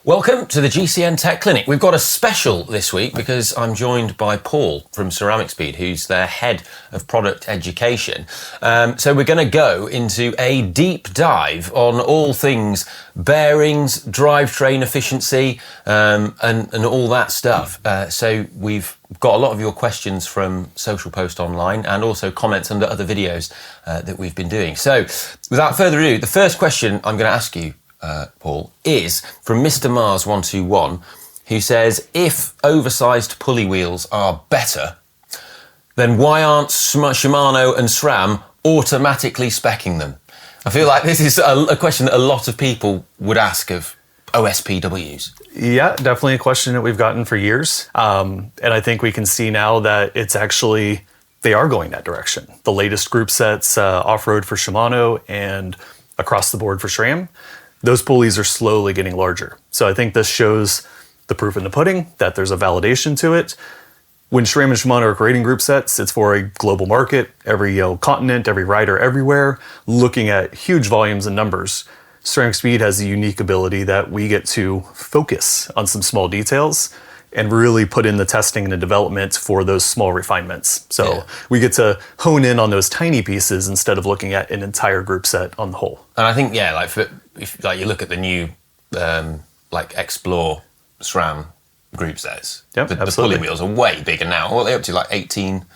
Welcome to the GCN Tech Clinic. We've got a special this week because I'm joined by Paul from CeramicSpeed, who's their head of product education. So we're going to go into a deep dive on all things bearings, drivetrain efficiency, and all that stuff. So we've got a lot of your questions from social post online and also comments under other videos that we've been doing. So without further ado, the first question I'm going to ask you, Paul, is from Mr. Mars 121, who says, if oversized pulley wheels are better, then why aren't Shimano and SRAM automatically speccing them? I feel like this is a question that a lot of people would ask of OSPWs. Yeah, definitely a question that we've gotten for years. And I think we can see now that it's actually, they are going that direction. The latest group sets off-road for Shimano and across the board for SRAM, those pulleys are slowly getting larger. So I think this shows the proof in the pudding that there's a validation to it. When SRAM and Shimano are creating group sets, it's for a global market, every continent, every rider everywhere, looking at huge volumes and numbers. CeramicSpeed has the unique ability that we get to focus on some small details and really put in the testing and the development for those small refinements. So we get to hone in on those tiny pieces instead of looking at an entire group set on the whole. And I think, if you look at the new, Explore SRAM group sets, the pulley wheels are way bigger now. Well, they're up to like 18...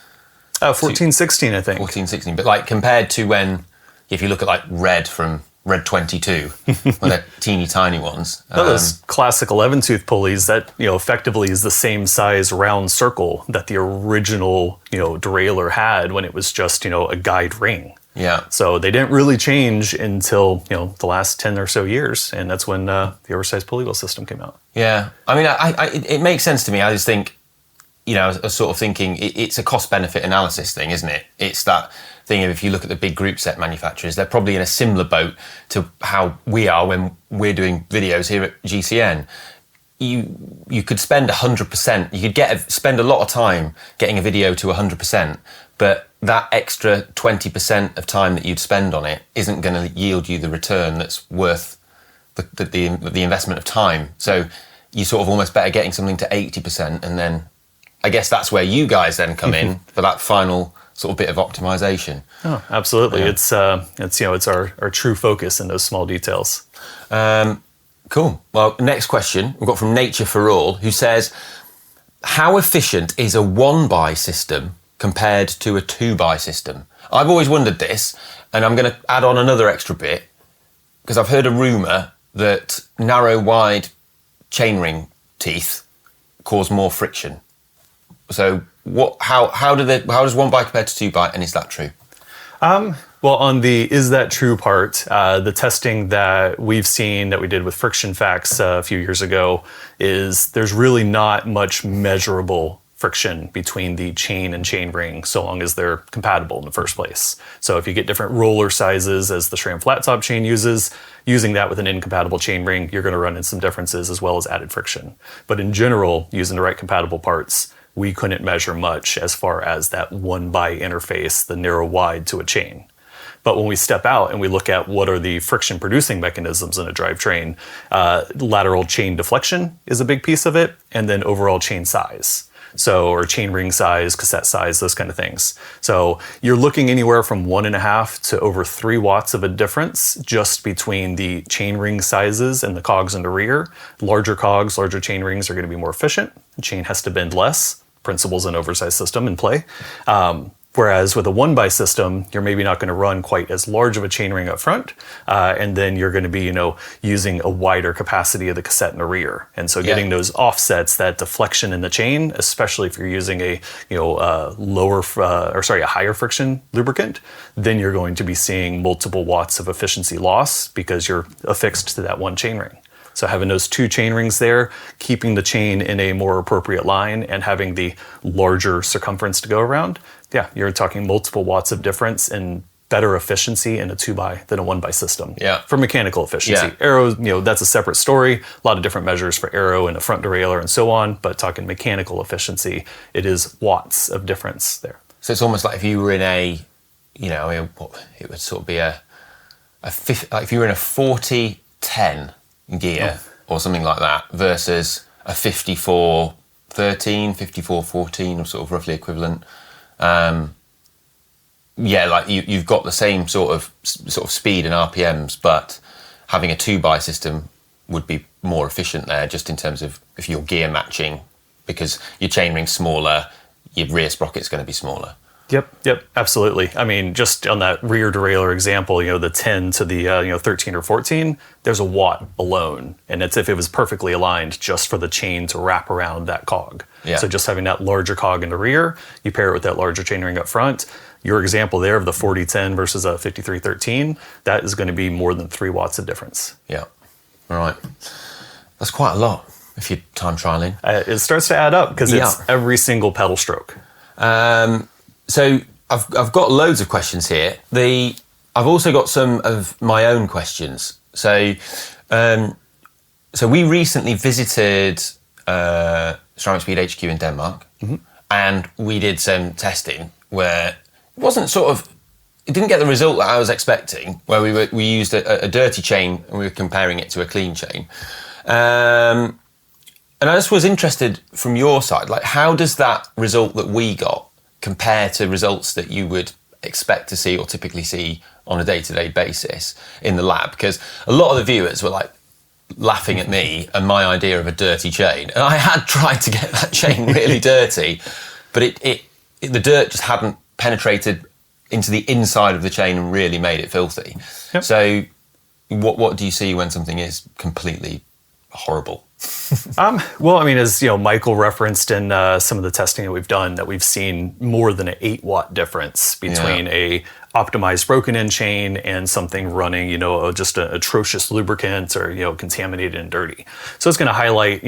14, 16, I think. 14, 16. But compared to when, if you look at Red from Red 22, well, they're teeny tiny ones. Those classic 11-tooth pulleys that, effectively is the same size round circle that the original, derailleur had when it was just, a guide ring. Yeah. So they didn't really change until, the last 10 or so years. And that's when the oversized pulley wheel system came out. Yeah. I mean, it makes sense to me. I just think, I was sort of thinking it's a cost-benefit analysis thing, isn't it? It's that thing of, if you look at the big group set manufacturers, they're probably in a similar boat to how we are when we're doing videos here at GCN. You could spend 100%, you could spend a lot of time getting a video to 100%, but that extra 20% of time that you'd spend on it isn't going to yield you the return that's worth the investment of time. So you sort of almost better getting something to 80%, and then I guess that's where you guys then come in for that final sort of bit of optimization. Oh, absolutely. Yeah. It's our true focus in those small details. Cool. Well, next question we've got from Nature for All, who says, how efficient is a 1x system compared to a 2x system? I've always wondered this, and I'm going to add on another extra bit, because I've heard a rumour that narrow, wide chainring teeth cause more friction. So how does 1x compare to 2x, and is that true? Well, on the is that true part, the testing that we've seen that we did with Friction Facts a few years ago is there's really not much measurable friction between the chain and chain ring so long as they're compatible in the first place. So if you get different roller sizes as the SRAM flat top chain uses, using that with an incompatible chain ring, you're going to run into some differences as well as added friction. But in general, using the right compatible parts, we couldn't measure much as far as that 1x interface, the narrow wide to a chain. But when we step out and we look at what are the friction producing mechanisms in a drivetrain, lateral chain deflection is a big piece of it, and then overall chain size. So, or chain ring size, cassette size, those kind of things. So you're looking anywhere from 1.5 to over 3 watts of a difference just between the chain ring sizes and the cogs in the rear. Larger cogs, larger chain rings are going to be more efficient. The chain has to bend less. Principles in oversized system in play. Whereas with a 1x system, you're maybe not going to run quite as large of a chainring up front, and then you're going to be, using a wider capacity of the cassette in the rear. And so getting those offsets, that deflection in the chain, especially if you're using a, a higher friction lubricant, then you're going to be seeing multiple watts of efficiency loss because you're affixed to that one chainring. So having those 2 chain rings there, keeping the chain in a more appropriate line and having the larger circumference to go around, you're talking multiple watts of difference in better efficiency in a 2x than a 1x system. Yeah. For mechanical efficiency. Aero, that's a separate story. A lot of different measures for aero and a front derailleur and so on, but talking mechanical efficiency, it is watts of difference there. So it's almost like if you were in it would sort of be if you were in a 40-10 gear, or something like that versus a 5413, 5414, or sort of roughly equivalent. Like you've got the same sort of speed and RPMs, but having a 2x system would be more efficient there, just in terms of if you're gear matching, because your chainring's smaller, your rear sprocket's going to be smaller. Yep, absolutely. I mean, just on that rear derailleur example, the 10 to the 13 or 14, there's a watt alone, and it's if it was perfectly aligned just for the chain to wrap around that cog. Yeah. So just having that larger cog in the rear, you pair it with that larger chainring up front. Your example there of the 4010 versus a 5313, that is going to be more than 3 watts of difference. Yeah, right. That's quite a lot if you're time trialing. It starts to add up because it's every single pedal stroke. So I've got loads of questions here. I've also got some of my own questions. So we recently visited CeramicSpeed HQ in Denmark, and we did some testing where it didn't get the result that I was expecting. Where we used a dirty chain and we were comparing it to a clean chain. And I just was interested from your side, like how does that result that we got compare to results that you would expect to see or typically see on a day-to-day basis in the lab? Because a lot of the viewers were like laughing at me and my idea of a dirty chain, and I had tried to get that chain really dirty, but the dirt just hadn't penetrated into the inside of the chain and really made it filthy. Yep. So what do you see when something is completely horrible? Well, I mean, as Michael referenced in some of the testing that we've done, that we've seen more than an 8-watt difference between a optimized broken end chain and something running, just an atrocious lubricant or, contaminated and dirty. So it's going to highlight,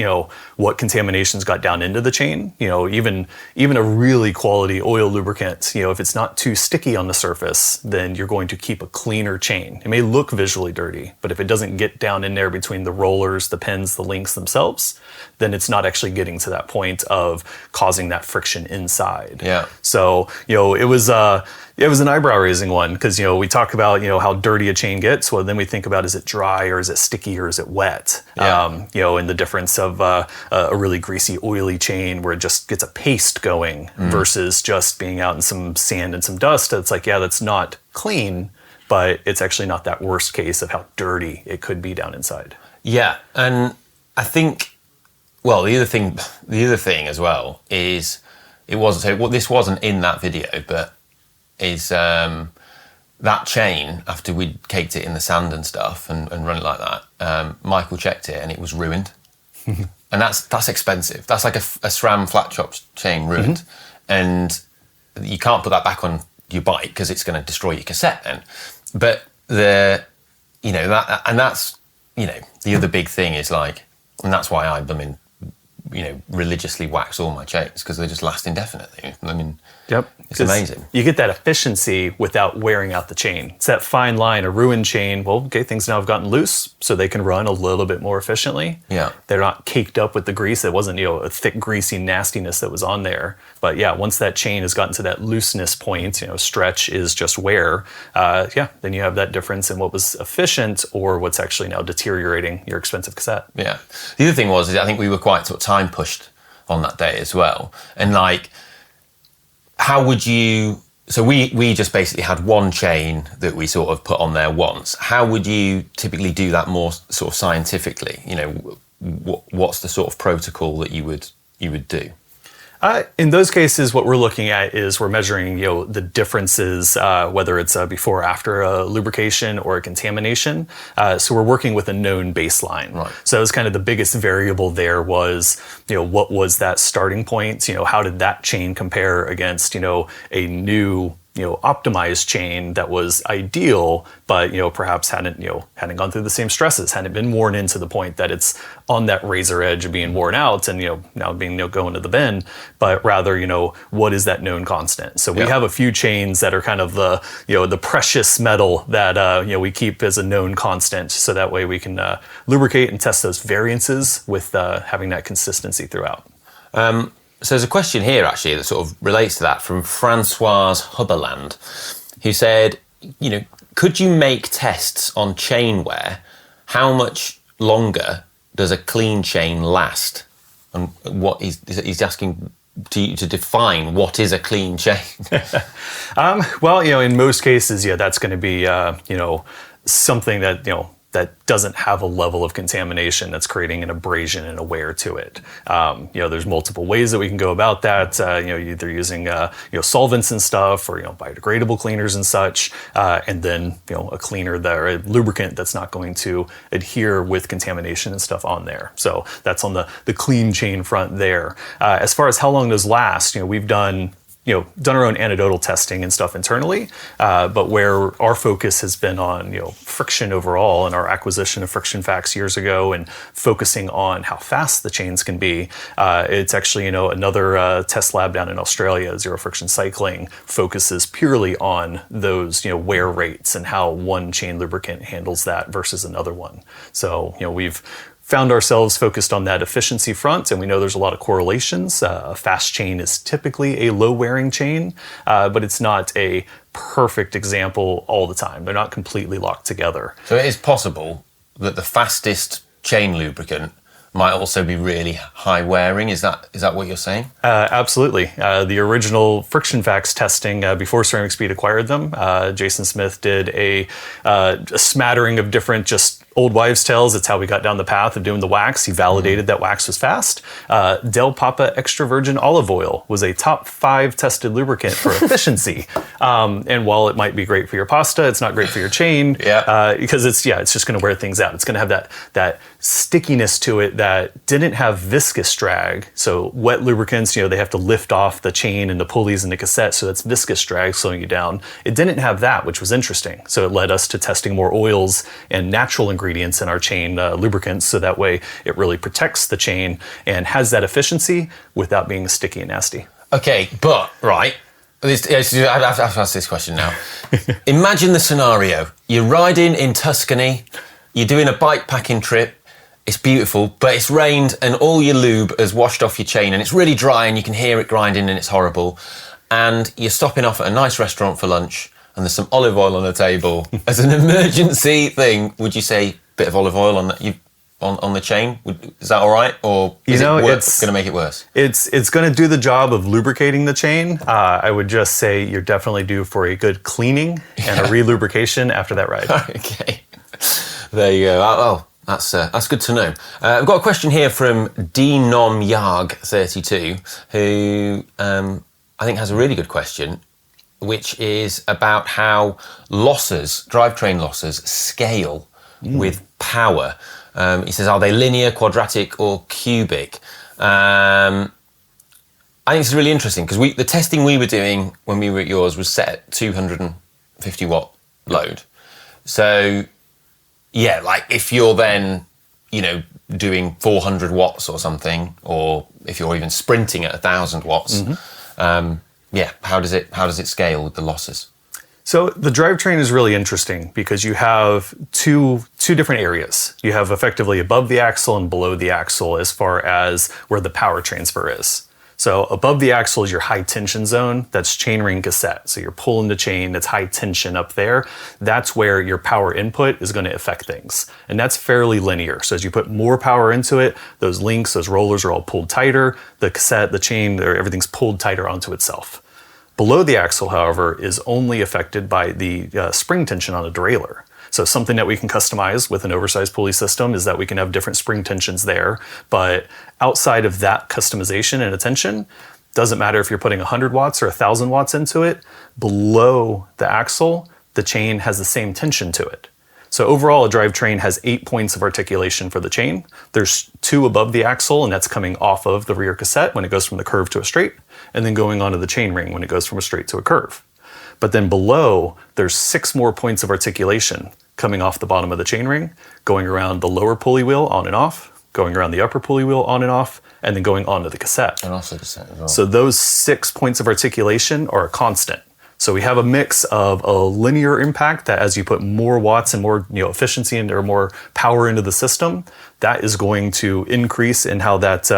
what contaminations got down into the chain. Even a really quality oil lubricant, if it's not too sticky on the surface, then you're going to keep a cleaner chain. It may look visually dirty, but if it doesn't get down in there between the rollers, the pins, the links themselves, then it's not actually getting to that point of causing that friction inside. Yeah. So, it was an eyebrow-raising one because, we talk about, how dirty a chain gets. Well, then we think about, is it dry or is it sticky or is it wet? Yeah. And the difference of a really greasy, oily chain where it just gets a paste going versus just being out in some sand and some dust. It's like, that's not clean, but it's actually not that worst case of how dirty it could be down inside. Yeah. And I think, well, the other thing as well is this wasn't in that video, but is that chain, after we'd caked it in the sand and stuff and run it like that, Michael checked it and it was ruined. And that's expensive. That's like a SRAM flat chop chain ruined. And you can't put that back on your bike because it's going to destroy your cassette then. But the other big thing is like, and that's why I religiously wax all my chains, because they just last indefinitely. I mean, it's amazing. You get that efficiency without wearing out the chain. It's that fine line, a ruined chain. Well, okay, things now have gotten loose, so they can run a little bit more efficiently. Yeah. They're not caked up with the grease. It wasn't, a thick, greasy nastiness that was on there. But once that chain has gotten to that looseness point, stretch is just wear, then you have that difference in what was efficient or what's actually now deteriorating your expensive cassette. Yeah. The other thing was, I think we were quite sort of time pushed on that day as well. And how would you, so we just basically had one chain that we sort of put on there once. How would you typically do that more sort of scientifically? What's the sort of protocol that you would do? In those cases, what we're looking at is we're measuring, the differences, whether it's before or after a lubrication or a contamination. So we're working with a known baseline. Right. So that was kind of the biggest variable there was, what was that starting point? How did that chain compare against, a new optimized chain that was ideal, but perhaps hadn't gone through the same stresses, hadn't been worn into the point that it's on that razor edge of being worn out and now being going to the bin, but rather what is that known constant? So we have a few chains that are kind of the the precious metal that we keep as a known constant, so that way we can lubricate and test those variances with having that consistency throughout. So there's a question here actually that sort of relates to that from Francoise Hubberland, who said, could you make tests on chain wear? How much longer does a clean chain last? And what he's asking to define what is a clean chain. Well, in most cases, that's going to be, something that, that doesn't have a level of contamination that's creating an abrasion and a wear to it. There's multiple ways that we can go about that. Either using solvents and stuff, or biodegradable cleaners and such, and then a cleaner or a lubricant that's not going to adhere with contamination and stuff on there. So that's on the clean chain front there. As far as how long those last, we've done our own anecdotal testing and stuff internally, but where our focus has been on, friction overall and our acquisition of Friction Facts years ago and focusing on how fast the chains can be. It's actually, another test lab down in Australia, Zero Friction Cycling, focuses purely on those, wear rates and how one chain lubricant handles that versus another one. So, we've found ourselves focused on that efficiency front, and we know there's a lot of correlations. A fast chain is typically a low wearing chain, but it's not a perfect example all the time. They're not completely locked together. So it is possible that the fastest chain lubricant might also be really high wearing. Is that what you're saying? Absolutely. The original Friction Facts testing before CeramicSpeed acquired them, Jason Smith did a smattering of different just old wives' tales. It's how we got down the path of doing the wax. He validated that wax was fast. Del Papa extra virgin olive oil was a top 5 tested lubricant for efficiency. And while it might be great for your pasta, it's not great for your chain because it's just going to wear things out. It's going to have that stickiness to it that didn't have viscous drag. So wet lubricants, they have to lift off the chain and the pulleys and the cassette, so that's viscous drag slowing you down. It didn't have that, which was interesting. So it led us to testing more oils and natural ingredients in our chain lubricants, so that way it really protects the chain and has that efficiency without being sticky and nasty. Okay, but right, I have to ask this question now. Imagine the scenario: you're riding in Tuscany, you're doing a bike packing trip. It's beautiful, but it's rained and all your lube has washed off your chain and it's really dry and you can hear it grinding and it's horrible. And you're stopping off at a nice restaurant for lunch and there's some olive oil on the table. As an emergency thing, would you say bit of olive oil on the chain? Is that all right? Or is it's going to make it worse? It's going to do the job of lubricating the chain. I would just say you're definitely due for a good cleaning and a re-lubrication after that ride. Okay. There you go. Oh, that's good to know. I've got a question here from dnomyarg32, who I think has a really good question, which is about how drivetrain losses scale with power. He says, are they linear, quadratic, or cubic? I think it's really interesting because the testing we were doing when we were at yours was set at 250 watt load. So yeah, like if you're then, doing 400 watts or something, or if you're even sprinting at 1,000 watts, how does it scale with the losses? So the drivetrain is really interesting because you have two different areas. You have effectively above the axle and below the axle as far as where the power transfer is. So above the axle is your high tension zone. That's chainring cassette. So you're pulling the chain that's high tension up there. That's where your power input is going to affect things. And that's fairly linear. So as you put more power into it, those links, those rollers are all pulled tighter. The cassette, the chain, everything's pulled tighter onto itself. Below the axle, however, is only affected by the spring tension on the derailleur. So something that we can customize with an oversized pulley system is that we can have different spring tensions there. But outside of that customization and attention, doesn't matter if you're putting 100 watts or 1,000 watts into it, below the axle, the chain has the same tension to it. So overall, a drivetrain has 8 points of articulation for the chain. There's 2 above the axle, and that's coming off of the rear cassette when it goes from the curve to a straight, and then going onto the chainring when it goes from a straight to a curve. But then below, there's 6 more points of articulation coming off the bottom of the chainring, going around the lower pulley wheel on and off, going around the upper pulley wheel on and off, and then going onto the cassette. And also cassette as well. So those 6 points of articulation are a constant. So we have a mix of a linear impact that as you put more watts and more efficiency or more power into the system, that is going to increase in how that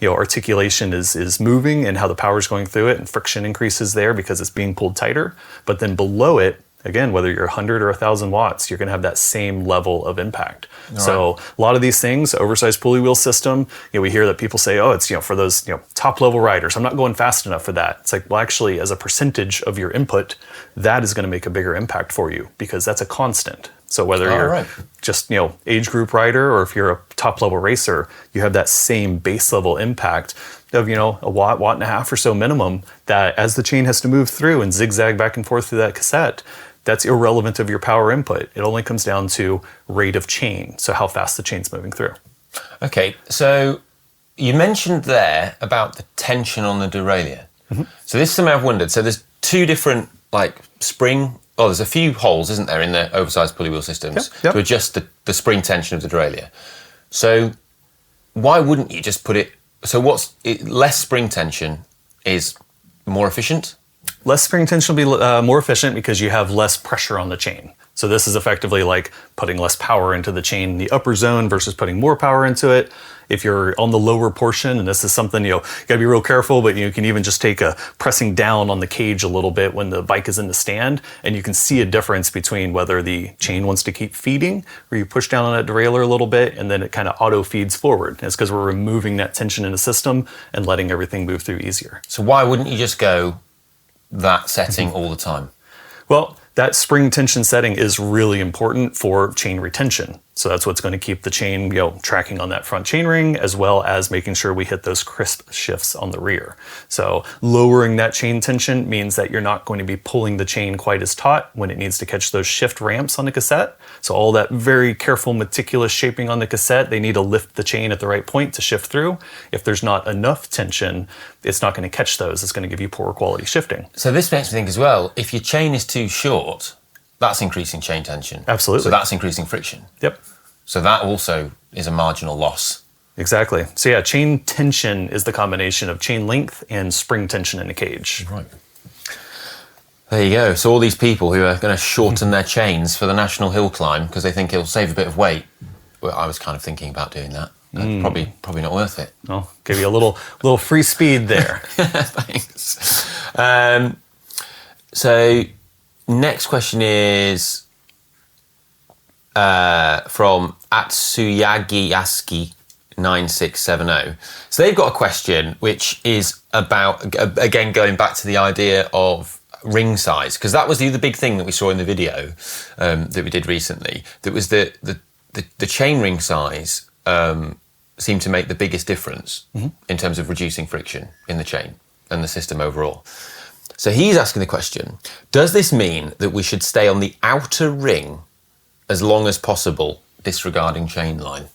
articulation is moving and how the power is going through it, and friction increases there because it's being pulled tighter. But then below it again, whether you're 100 or 1,000 watts, you're going to have that same level of impact. So a lot of these things, oversized pulley wheel system, we hear that people say, oh, it's for those top level riders. I'm not going fast enough for that. It's like, well, actually, as a percentage of your input, that is going to make a bigger impact for you because that's a constant. So whether you're just age group rider or if you're a top level racer, you have that same base level impact of a watt and a half or so minimum, that as the chain has to move through and zigzag back and forth through that cassette, that's irrelevant of your power input. It only comes down to rate of chain, so how fast the chain's moving through. Okay, so you mentioned there about the tension on the derailleur. So this is something I've wondered. So there's two different there's a few holes, isn't there, in the oversized pulley wheel systems to adjust the spring tension of the derailleur. So why wouldn't you just put it, less spring tension is more efficient? Less spring tension will be more efficient because you have less pressure on the chain. So this is effectively like putting less power into the chain in the upper zone versus putting more power into it. If you're on the lower portion, and this is something, you gotta be real careful, but you can even just take a pressing down on the cage a little bit when the bike is in the stand, and you can see a difference between whether the chain wants to keep feeding, or you push down on that derailleur a little bit, and then it kind of auto feeds forward. And it's because we're removing that tension in the system and letting everything move through easier. So why wouldn't you just go that setting all the time? Well, that spring tension setting is really important for chain retention. So that's what's going to keep the chain, tracking on that front chainring, as well as making sure we hit those crisp shifts on the rear. So lowering that chain tension means that you're not going to be pulling the chain quite as taut when it needs to catch those shift ramps on the cassette. So all that very careful, meticulous shaping on the cassette, they need to lift the chain at the right point to shift through. If there's not enough tension, it's not going to catch those. It's going to give you poor quality shifting. So this makes me think as well, if your chain is too short, that's increasing chain tension. Absolutely. So that's increasing friction. Yep. So that also is a marginal loss. Exactly. So yeah, chain tension is the combination of chain length and spring tension in a cage. Right. There you go. So all these people who are going to shorten their chains for the National Hill Climb because they think it'll save a bit of weight. Well, I was kind of thinking about doing that. Probably not worth it. I'll give you a little free speed there. Thanks. So next question is from Atsuyagi 9670. So they've got a question which is about, again, going back to the idea of ring size, because that was the other big thing that we saw in the video that we did recently. That was the chain ring size seemed to make the biggest difference in terms of reducing friction in the chain and the system overall. So he's asking the question, does this mean that we should stay on the outer ring as long as possible, disregarding chain line?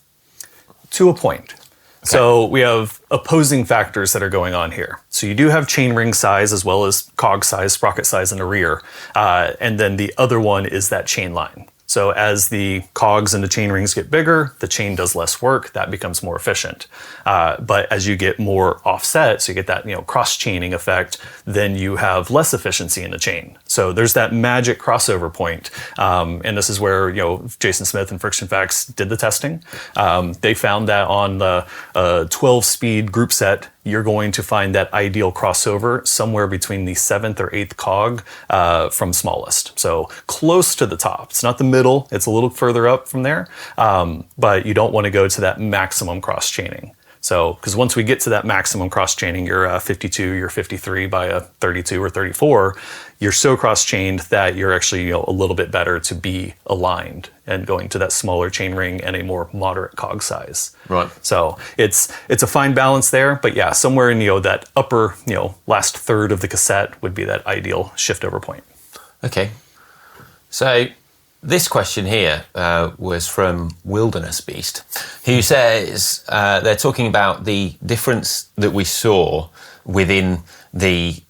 To a point. Okay. So we have opposing factors that are going on here. So you do have chain ring size as well as cog size, sprocket size in the rear. And then the other one is that chain line. So as the cogs and the chain rings get bigger, the chain does less work, that becomes more efficient. But as you get more offset, so you get that cross chaining effect, then you have less efficiency in the chain. So there's that magic crossover point. And this is where Jason Smith and Friction Facts did the testing. They found that on the 12-speed group set, you're going to find that ideal crossover somewhere between the 7th or 8th cog from smallest. So close to the top. It's not the middle, it's a little further up from there, but you don't want to go to that maximum cross chaining. So, because once we get to that maximum cross chaining, you're 52, you're 53 by a 32 or 34, you're so cross chained that you're actually a little bit better to be aligned and going to that smaller chain ring and a more moderate cog size. Right. So it's a fine balance there, but yeah, somewhere in that upper last third of the cassette would be that ideal shift over point. Okay. So this question here was from Wilderness Beast, who says they're talking about the difference that we saw within the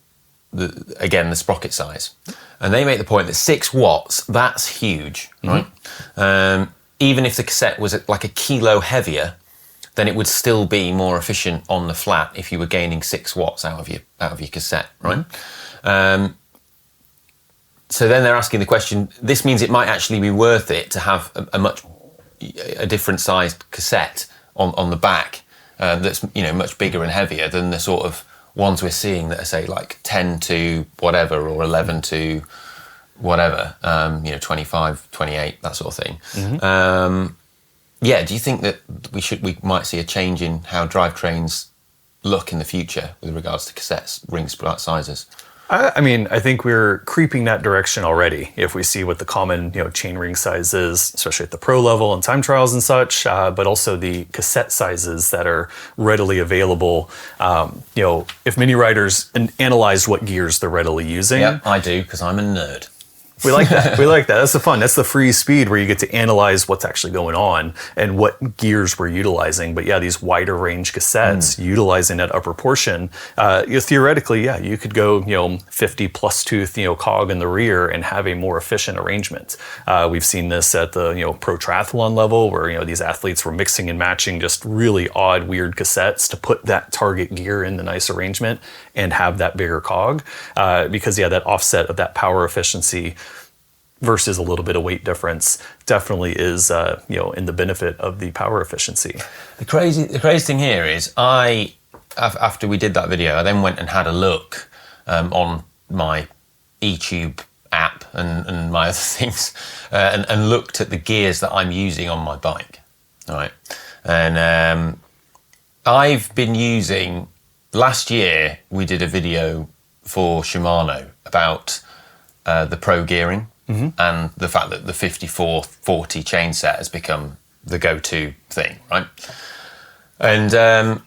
sprocket size. And they make the point that 6 watts, that's huge, right? Even if the cassette was like a kilo heavier, then it would still be more efficient on the flat if you were gaining 6 watts out of your cassette, right? So then they're asking the question, this means it might actually be worth it to have a different sized cassette on the back that's much bigger and heavier than the sort of ones we're seeing that are say like 10 to whatever or 11 to whatever, 25, 28, that sort of thing. Do you think that we might see a change in how drivetrains look in the future with regards to cassettes, ring sizes? I mean, I think we're creeping that direction already. If we see what the common, chain ring size is, especially at the pro level and time trials and such, but also the cassette sizes that are readily available. If many riders analyze what gears they're readily using. Yeah, I do, because I'm a nerd. We like that. That's the fun. That's the free speed where you get to analyze what's actually going on and what gears we're utilizing. But yeah, these wider range cassettes utilizing that upper portion, theoretically, you could go, 50 plus tooth, cog in the rear and have a more efficient arrangement. We've seen this at the, pro triathlon level where, these athletes were mixing and matching just really odd, weird cassettes to put that target gear in the nice arrangement and have that bigger cog. Because that offset of that power efficiency versus a little bit of weight difference definitely is, in the benefit of the power efficiency. The crazy thing here is after we did that video, I then went and had a look on my eTube app and my other things and looked at the gears that I'm using on my bike. All right. And I've been using, last year we did a video for Shimano about the pro gearing. And the fact that the 5440 chain set has become the go-to thing, right? And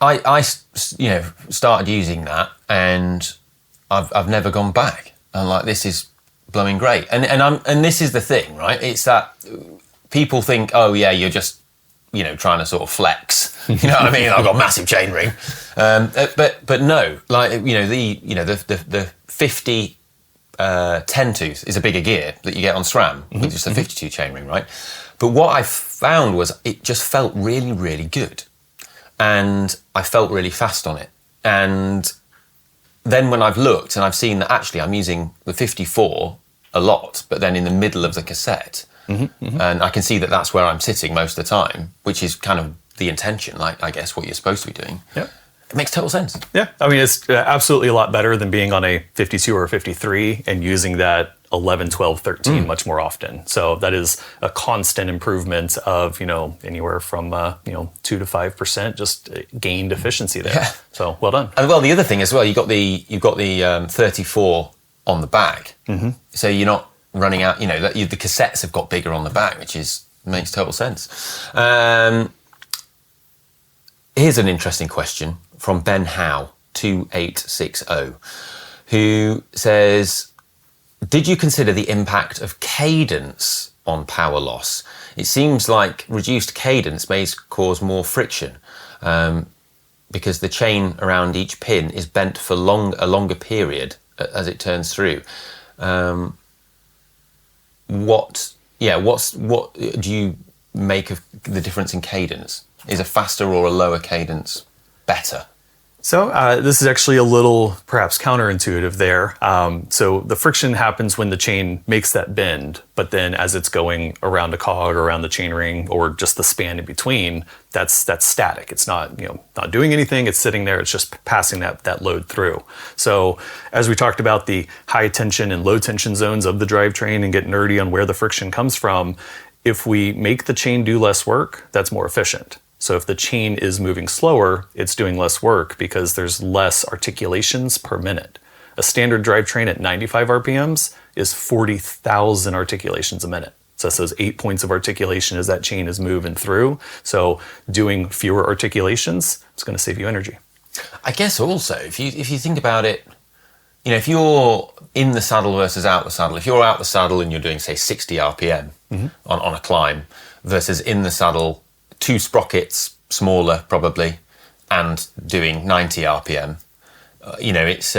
I started using that, and I've never gone back. I'm like, this is blooming great. And this is the thing, right? It's that people think, oh yeah, you're just trying to sort of flex. You know what I mean? I've got a massive chain ring, but no, like the 50. 10 tooth is a bigger gear that you get on SRAM with just a 52 chainring, right? But what I found was it just felt really, really good. And I felt really fast on it. And then when I've looked and I've seen that actually I'm using the 54 a lot, but then in the middle of the cassette, and I can see that that's where I'm sitting most of the time, which is kind of the intention, like I guess what you're supposed to be doing. Yeah. It makes total sense. Yeah, I mean, it's absolutely a lot better than being on a 52 or a 53 and using that 11, 12, 13 much more often. So that is a constant improvement of, anywhere from, 2 to 5% just gained efficiency there. Yeah. So well done. And well, the other thing as well, you've got the 34 on the back. So you're not running out, the cassettes have got bigger on the back, which makes total sense. Here's an interesting question from Ben Howe, 2860, who says, did you consider the impact of cadence on power loss? It seems like reduced cadence may cause more friction because the chain around each pin is bent for a longer period as it turns through. What do you make of the difference in cadence? Is a faster or a lower cadence better? So this is actually a little perhaps counterintuitive there. So the friction happens when the chain makes that bend, but then as it's going around a cog or around the chain ring or just the span in between, that's static. It's not not doing anything. It's sitting there. It's just passing that load through. So as we talked about the high tension and low tension zones of the drivetrain and get nerdy on where the friction comes from, if we make the chain do less work, that's more efficient. So if the chain is moving slower, it's doing less work because there's less articulations per minute. A standard drivetrain at 95 RPMs is 40,000 articulations a minute. So that's those 8 points of articulation as that chain is moving through. So doing fewer articulations, it's going to save you energy. I guess also, if you think about it, if you're in the saddle versus out the saddle, if you're out the saddle and you're doing, say, 60 RPM on a climb versus in the saddle, 2 sprockets smaller probably and doing 90 RPM, it's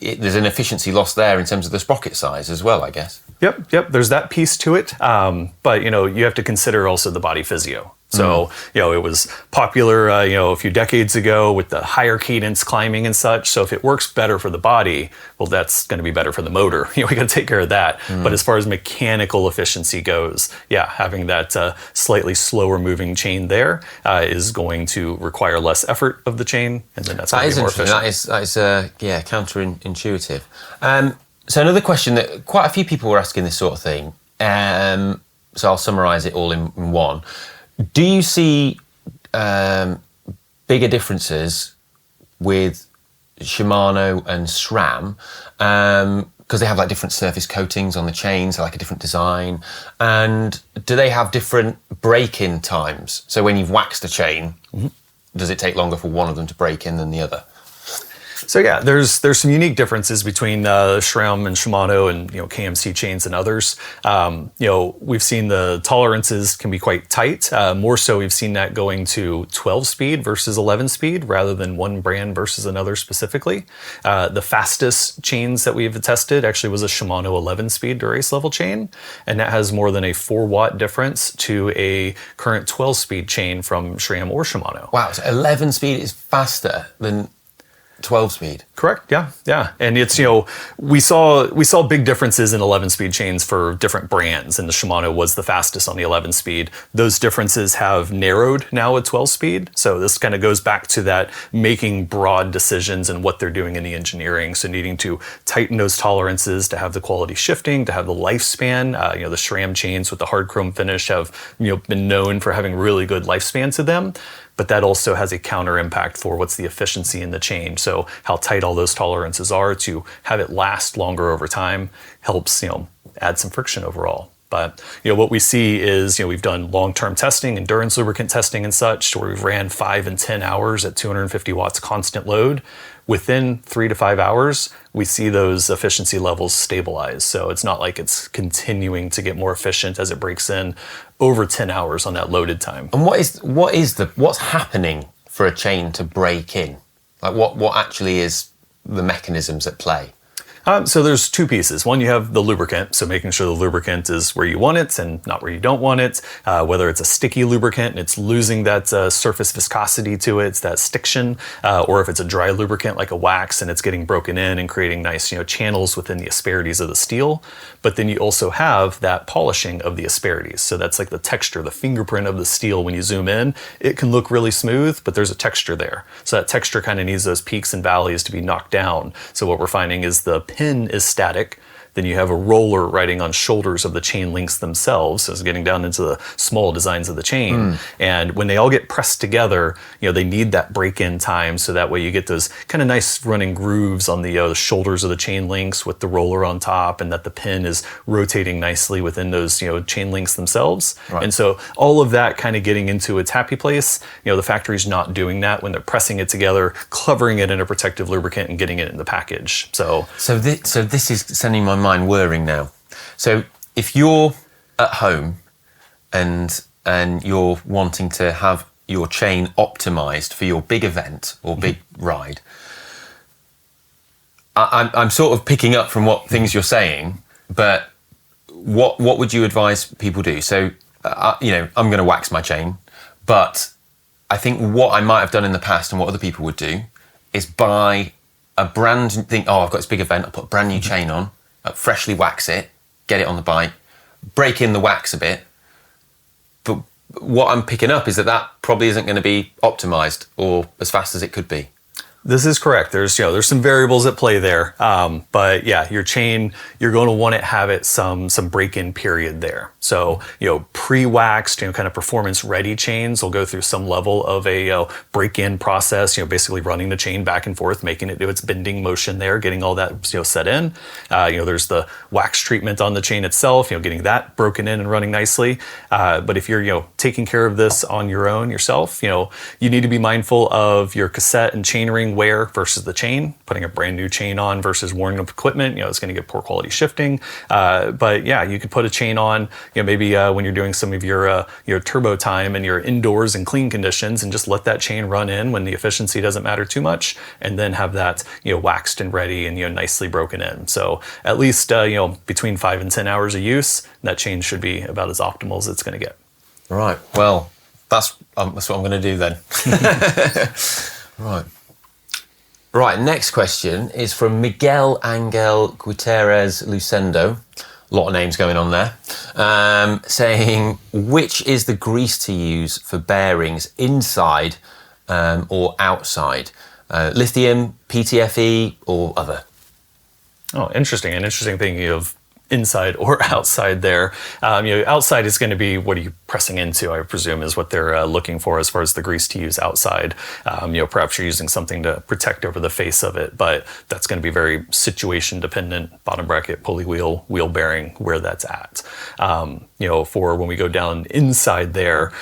there's an efficiency loss there in terms of the sprocket size as well, I guess. Yep. There's that piece to it, but you have to consider also the body physio. So, it was popular, a few decades ago with the higher cadence climbing and such. So if it works better for the body, well, that's going to be better for the motor. We got to take care of that. But as far as mechanical efficiency goes, having that slightly slower moving chain there is going to require less effort of the chain, and then that's going to be more efficient. That is counterintuitive. So another question that quite a few people were asking this sort of thing. So I'll summarise it all in one. Do you see bigger differences with Shimano and SRAM? Because they have like different surface coatings on the chains, like a different design. And do they have different break-in times? So when you've waxed a chain, does it take longer for one of them to break in than the other? So there's some unique differences between SRAM and Shimano and KMC chains and others. We've seen the tolerances can be quite tight. More so, we've seen that going to 12 speed versus 11 speed rather than one brand versus another specifically. The fastest chains that we've tested actually was a Shimano 11 speed to race level chain, and that has more than a 4-watt difference to a current 12 speed chain from SRAM or Shimano. Wow, so 11 speed is faster than 12 speed. Correct. Yeah. And it's, we saw big differences in 11 speed chains for different brands, and the Shimano was the fastest on the 11 speed. Those differences have narrowed now at 12 speed. So this kind of goes back to that making broad decisions and what they're doing in the engineering. So needing to tighten those tolerances to have the quality shifting, to have the lifespan. The SRAM chains with the hard chrome finish have, been known for having really good lifespan to them. But that also has a counter impact for what's the efficiency in the chain. So how tight all those tolerances are to have it last longer over time helps, add some friction overall. But, what we see is, we've done long-term testing, endurance lubricant testing and such, where we've ran 5 and 10 hours at 250 watts constant load. Within 3 to 5 hours, we see those efficiency levels stabilize. So it's not like it's continuing to get more efficient as it breaks in over 10 hours on that loaded time. And what's happening for a chain to break in? Like what actually is the mechanisms at play? So there's two pieces. One, you have the lubricant, so making sure the lubricant is where you want it and not where you don't want it. Whether it's a sticky lubricant and it's losing that surface viscosity to it, it's that stiction, or if it's a dry lubricant like a wax and it's getting broken in and creating nice channels within the asperities of the steel. But then you also have that polishing of the asperities. So that's like the texture, the fingerprint of the steel. When you zoom in, it can look really smooth, but there's a texture there. So that texture kind of needs those peaks and valleys to be knocked down. So what we're finding is the pin is static. Then you have a roller riding on shoulders of the chain links themselves, so it's getting down into the small designs of the chain. And when they all get pressed together, they need that break-in time, so that way you get those kind of nice running grooves on the shoulders of the chain links with the roller on top, and that the pin is rotating nicely within those chain links themselves. Right. And so all of that kind of getting into its happy place. The factory's not doing that when they're pressing it together, covering it in a protective lubricant and getting it in the package. So this is sending my mind whirring now. So if you're at home and you're wanting to have your chain optimized for your big event or big ride, I'm sort of picking up from what things you're saying, but what would you advise people do? So I'm going to wax my chain, but I think what I might have done in the past and what other people would do is buy a brand, I've got this big event, I'll put a brand new chain on, freshly wax it, get it on the bike, break in the wax a bit. But what I'm picking up is that probably isn't going to be optimized or as fast as it could be. This is correct. There's some variables at play there, but your chain, you're going to want to have it some break-in period there. So pre-waxed, kind of performance-ready chains will go through some level of a break-in process. Basically running the chain back and forth, making it do its bending motion there, getting all that set in. There's the wax treatment on the chain itself, getting that broken in and running nicely. But if you're taking care of this on your own yourself, you need to be mindful of your cassette and chainring wear versus the chain. Putting a brand new chain on versus worn up equipment, it's going to get poor quality shifting. But you could put a chain on, maybe when you're doing some of your turbo time and you're indoors in clean conditions, and just let that chain run in when the efficiency doesn't matter too much, and then have that waxed and ready and nicely broken in. So at least between 5 and 10 hours of use, that chain should be about as optimal as it's going to get. Right. Well, That's what I'm going to do then. Right, next question is from Miguel Angel Gutierrez Lucendo. A lot of names going on there. Saying, which is the grease to use for bearings inside or outside? Lithium, PTFE, or other? Oh, interesting. An interesting thing of inside or outside there. Outside is going to be, what are you pressing into, I presume, is what they're looking for as far as the grease to use outside. Perhaps you're using something to protect over the face of it, but that's going to be very situation dependent, bottom bracket, pulley wheel bearing, where that's at. For when we go down inside there,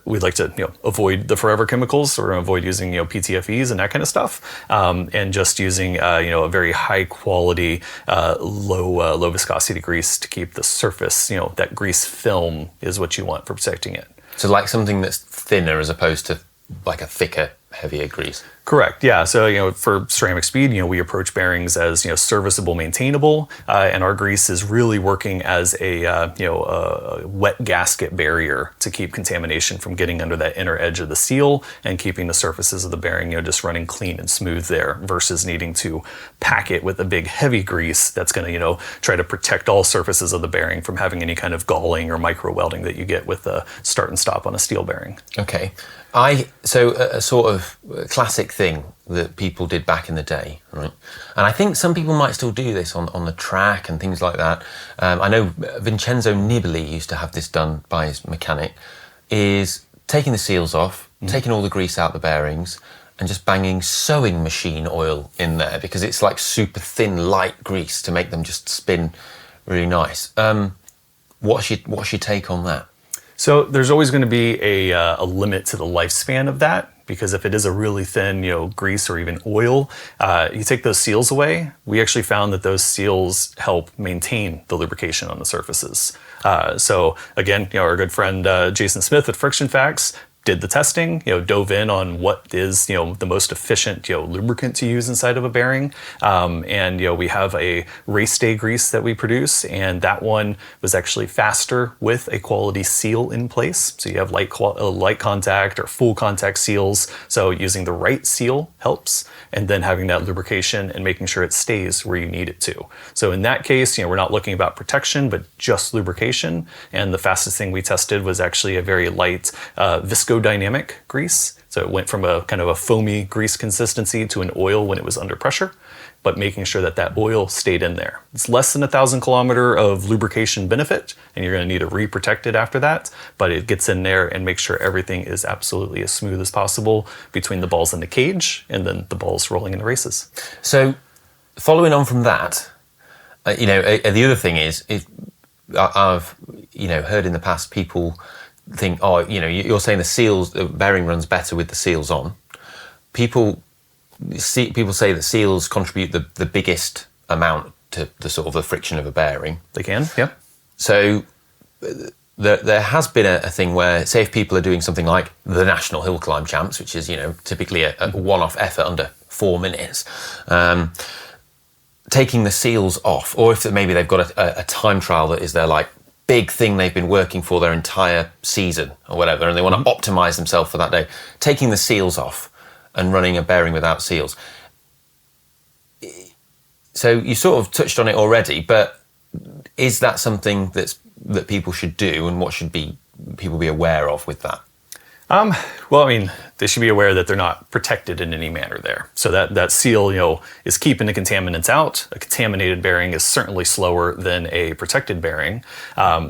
we'd like to, avoid the forever chemicals, or avoid using, PTFEs and that kind of stuff, and just using, a very high quality, low viscosity grease to keep the surface, that grease film is what you want for protecting it. So like something that's thinner as opposed to like a thicker, heavier grease. Correct. Yeah. So, for CeramicSpeed, we approach bearings as, serviceable, maintainable, and our grease is really working as a wet gasket barrier to keep contamination from getting under that inner edge of the seal and keeping the surfaces of the bearing, just running clean and smooth there, versus needing to pack it with a big heavy grease that's going to, try to protect all surfaces of the bearing from having any kind of galling or micro welding that you get with the start and stop on a steel bearing. Okay. So a sort of classic thing that people did back in the day, right? And I think some people might still do this on the track and things like that. I know Vincenzo Nibali used to have this done by his mechanic, is taking the seals off, taking all the grease out the bearings, and just banging sewing machine oil in there, because it's like super thin, light grease to make them just spin really nice. What's your take on that? So there's always going to be a limit to the lifespan of that, because if it is a really thin, grease or even oil, you take those seals away. We actually found that those seals help maintain the lubrication on the surfaces. So again, our good friend Jason Smith at Friction Facts did the testing, dove in on what is, the most efficient, lubricant to use inside of a bearing. And, we have a race day grease that we produce, and that one was actually faster with a quality seal in place. So you have light contact or full contact seals. So using the right seal helps, and then having that lubrication and making sure it stays where you need it to. So in that case, we're not looking about protection, but just lubrication. And the fastest thing we tested was actually a very light viscodynamic grease. So it went from a kind of a foamy grease consistency to an oil when it was under pressure, but making sure that that oil stayed in there. It's less than 1,000 kilometer of lubrication benefit, and you're going to need to re-protect it after that, but it gets in there and makes sure everything is absolutely as smooth as possible between the balls in the cage and then the balls rolling in the races. So following on from that, the other thing is I've heard in the past people think, you're saying the bearing runs better with the seals on. People say that seals contribute the biggest amount to the sort of the friction of a bearing. They can, yeah. So there has been a thing where, say, if people are doing something like the National Hill Climb Champs, which is typically a one-off effort under 4 minutes, taking the seals off, or if maybe they've got a time trial that is their like big thing they've been working for their entire season or whatever, and they want to optimize themselves for that day, taking the seals off and running a bearing without seals. So you sort of touched on it already, but is that something that people should do, and what should people be aware of with that? They should be aware that they're not protected in any manner there. So that seal, is keeping the contaminants out. A contaminated bearing is certainly slower than a protected bearing.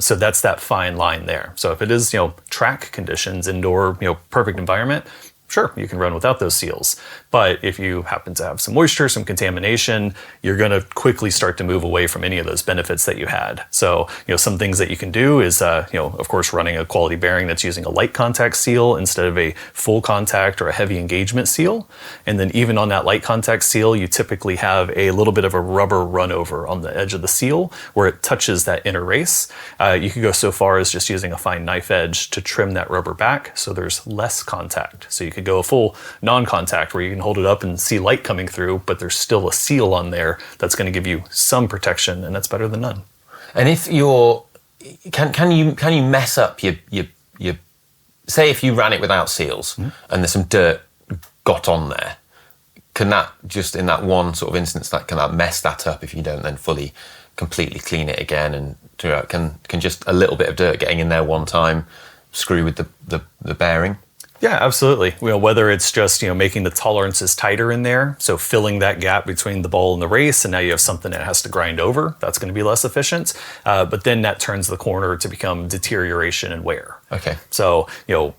So that's that fine line there. So if it is, track conditions, indoor, perfect environment, sure, you can run without those seals. But if you happen to have some moisture, some contamination, you're going to quickly start to move away from any of those benefits that you had. So, some things that you can do is, of course, running a quality bearing that's using a light contact seal instead of a full contact or a heavy engagement seal. And then even on that light contact seal, you typically have a little bit of a rubber run over on the edge of the seal where it touches that inner race. You could go so far as just using a fine knife edge to trim that rubber back so there's less contact. So you could go a full non-contact where you can hold it up and see light coming through, but there's still a seal on there that's going to give you some protection, and that's better than none. And if you're, can you mess up your say if you ran it without seals and there's some dirt got on there, can that just in that one sort of instance, can that mess that up if you don't then completely clean it again? And can just a little bit of dirt getting in there one time screw with the bearing? Yeah, absolutely. Whether it's just making the tolerances tighter in there, so filling that gap between the ball and the race, and now you have something that has to grind over, that's going to be less efficient. But then that turns the corner to become deterioration and wear. Okay. So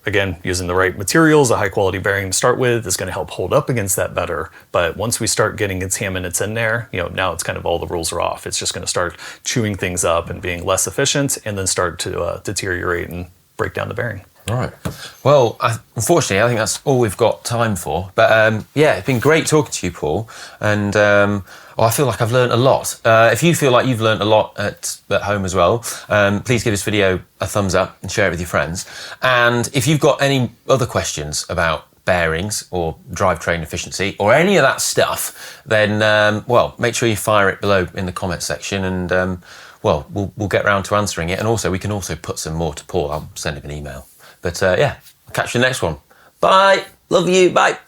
again, using the right materials, a high quality bearing to start with is going to help hold up against that better. But once we start getting contaminants in there, now it's kind of all the rules are off. It's just going to start chewing things up and being less efficient, and then start to deteriorate and break down the bearing. All right. Well, unfortunately, I think that's all we've got time for. But yeah, it's been great talking to you, Paul. And I feel like I've learned a lot. If you feel like you've learned a lot at home as well, please give this video a thumbs up and share it with your friends. And if you've got any other questions about bearings or drivetrain efficiency or any of that stuff, then, well, make sure you fire it below in the comment section, and, well, we'll get round to answering it. And also, we can also put some more to Paul. I'll send him an email. But yeah, I'll catch you in the next one. Bye. Love you. Bye.